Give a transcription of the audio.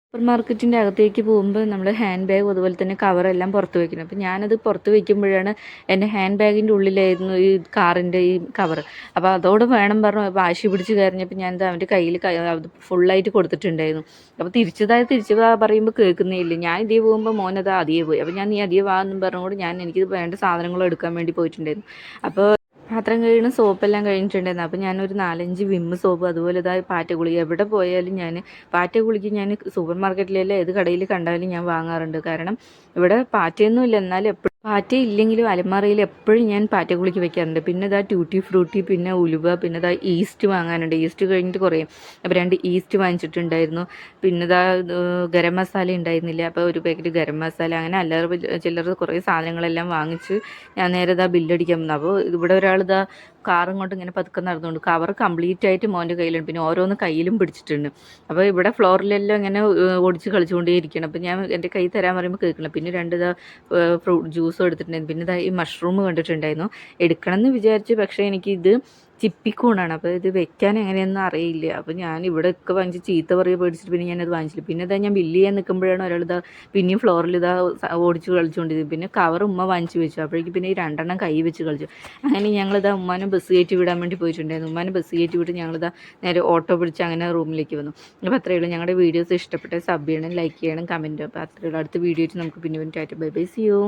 Super മാർക്കറ്റിൻ്റെ അകത്തേക്ക് പോകുമ്പോൾ നമ്മൾ ഹാൻഡ് ബാഗ് അതുപോലെ തന്നെ കവറെല്ലാം പുറത്ത് വയ്ക്കണം. അപ്പോൾ ഞാനത് പുറത്ത് വയ്ക്കുമ്പോഴാണ് എൻ്റെ ഹാൻഡ് ബാഗിൻ്റെ ഉള്ളിലായിരുന്നു ഈ കാറിൻ്റെ ഈ കവർ. അപ്പോൾ അതോട് വേണം പറഞ്ഞ് വാശി പിടിച്ച് കരഞ്ഞപ്പോൾ ഞാനത് അവൻ്റെ കയ്യിൽ അത് ഫുള്ളായിട്ട് കൊടുത്തിട്ടുണ്ടായിരുന്നു. അപ്പോൾ തിരിച്ചു വാ പറയുമ്പോൾ കേൾക്കുന്നേ ഇല്ല. ഞാൻ ഇതേ പോകുമ്പോൾ മോനത് അതിയേ പോയി. അപ്പോൾ ഞാൻ നീ അതിയേ വാ എന്നും പറഞ്ഞുകൊണ്ട് എനിക്ക് വേണ്ട സാധനങ്ങൾ എടുക്കാൻ വേണ്ടി പോയിട്ടുണ്ടായിരുന്നു. അപ്പോൾ പാത്രം കഴുകുന്ന സോപ്പെല്ലാം കഴിഞ്ഞിട്ടുണ്ടായിരുന്നു. അപ്പോൾ ഞാനൊരു 4-5 വിമ്മ് സോപ്പ് അതുപോലെ പാറ്റ ഗുളിക എവിടെ പോയാലും പാറ്റ ഗുളിക ഞാൻ സൂപ്പർ മാർക്കറ്റിലെല്ലാം ഏത് കടയിൽ കണ്ടാലും ഞാൻ വാങ്ങാറുണ്ട്. കാരണം ഇവിടെ പാറ്റയൊന്നുമില്ല, എന്നാലും എപ്പോഴും പാറ്റ ഇല്ലെങ്കിലും അലമാറയിൽ എപ്പോഴും ഞാൻ പാറ്റ ഗുളിക വെക്കാറുണ്ട്. പിന്നെ ട്യൂട്ടി ഫ്രൂട്ടി, പിന്നെ ഉലുവ, പിന്നെ ഈസ്റ്റ് വാങ്ങാനുണ്ട്. ഈസ്റ്റ് കഴിഞ്ഞിട്ട് കുറേ അപ്പോൾ 2 ഈസ്റ്റ് വാങ്ങിച്ചിട്ടുണ്ടായിരുന്നു. പിന്നെ ഗരം മസാല ഉണ്ടായിരുന്നില്ല, അപ്പോൾ ഒരു പാക്കറ്റ് ഗരം മസാല, അങ്ങനെ അല്ലറ ചില്ലറ കുറേ സാധനങ്ങളെല്ലാം വാങ്ങിച്ച് ഞാൻ നേരെ ബില്ലടിക്കാൻ വന്നു. അപ്പോൾ ഇവിടെ ഒരാൾ കാറും കൊണ്ട് ഇങ്ങനെ പതുക്കെ നടന്നുകൊണ്ട് കവർ കംപ്ലീറ്റ് ആയിട്ട് മോൻ്റെ കയ്യിലുണ്ട്. പിന്നെ ഓരോന്ന് കയ്യിലും പിടിച്ചിട്ടുണ്ട്. അപ്പോൾ ഇവിടെ ഫ്ലോറിലെല്ലാം ഇങ്ങനെ ഓടിച്ച് കളിച്ചുകൊണ്ടേയിരിക്കണം. അപ്പോൾ ഞാൻ എൻ്റെ കൈ തരാൻ പറയുമ്പോൾ കേൾക്കണം. പിന്നെ 2 ഫ്രൂട്ട് ജ്യൂസും എടുത്തിട്ടുണ്ടായിരുന്നു. പിന്നെ ഈ മഷ്റൂം കണ്ടിട്ടുണ്ടായിരുന്നു, എടുക്കണം എന്ന് വിചാരിച്ചു. പക്ഷേ എനിക്കിത് ചിപ്പിക്കൂണാണ്, അപ്പോൾ ഇത് വെക്കാൻ എങ്ങനെയൊന്നും അറിയില്ല. അപ്പോൾ ഞാൻ ഇവിടെ ഒക്കെ വാങ്ങിച്ച് ചീത്ത പറയുക പേടിച്ചിട്ട് പിന്നെ ഞാനത് വാങ്ങിച്ചില്ല. പിന്നെ ഞാൻ ബില്ല് ചെയ്യാൻ നിൽക്കുമ്പോഴാണ് ഒരാൾ പിന്നെയും ഫ്ലോറിൽ ഓടിച്ച് കളിച്ചുകൊണ്ടിരുന്നത്. പിന്നെ കവർ ഉമ്മ വാങ്ങിച്ച് വെച്ചു. അപ്പോഴേക്കും പിന്നെ ഈ 2 കൈ വെച്ച് കളിച്ചു. അങ്ങനെ ഉമ്മാനെ ബസ് കയറ്റി വിടാൻ വേണ്ടി പോയിട്ടുണ്ടായിരുന്നു. ഉമ്മാനെ ബസ് കയറ്റി വിട്ട് നേരെ ഓട്ടോ പിടിച്ച് അങ്ങനെ റൂമിലേക്ക് വന്നു. അപ്പോൾ അത്രയേ ഉള്ളൂ. ഞങ്ങളുടെ വീഡിയോസ് ഇഷ്ടപ്പെട്ട സബ് ചെയ്യണം, ലൈക്ക് ചെയ്യണം, കമൻറ്റ്. അപ്പോൾ അത്രയേ ഉള്ളൂ. അടുത്ത വീഡിയോ നമുക്ക് പിന്നെ tata bye bye, see U.